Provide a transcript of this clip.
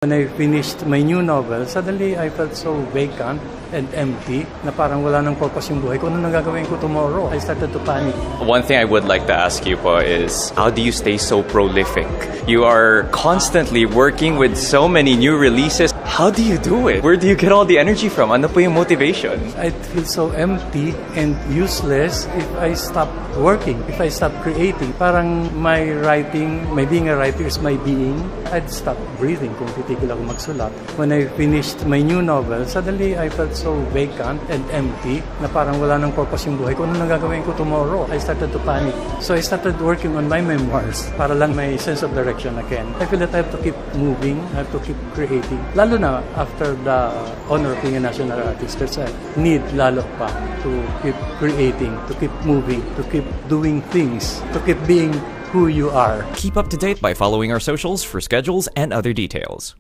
When I finished my new novel, suddenly I felt so vacant and empty na parang wala nang purpose yung buhay ko. Ano nang gagawin ko tomorrow? I started to panic. One thing I would like to ask you po is, how do you stay so prolific? You are constantly working with so many new releases. How do you do it? Where do you get all the energy from? Ano po yung motivation? I feel so empty and useless if I stop working, if I stop creating. Parang my being a writer is my being. I'd stop breathing kung titigil ako magsulat. When I finished my new novel, suddenly I felt so vacant and empty na parang wala nang purpose yung buhay ko. Ano nang gagawin ko tomorrow? I started to panic. So I started working on my memoirs para lang may sense of direction again. I feel that I have to keep moving, I have to keep creating. Lalo na after the honor of being a national artist, there's a need lalo pa to keep creating, to keep moving, to keep doing things, to keep being who you are. Keep up to date by following our socials for schedules and other details.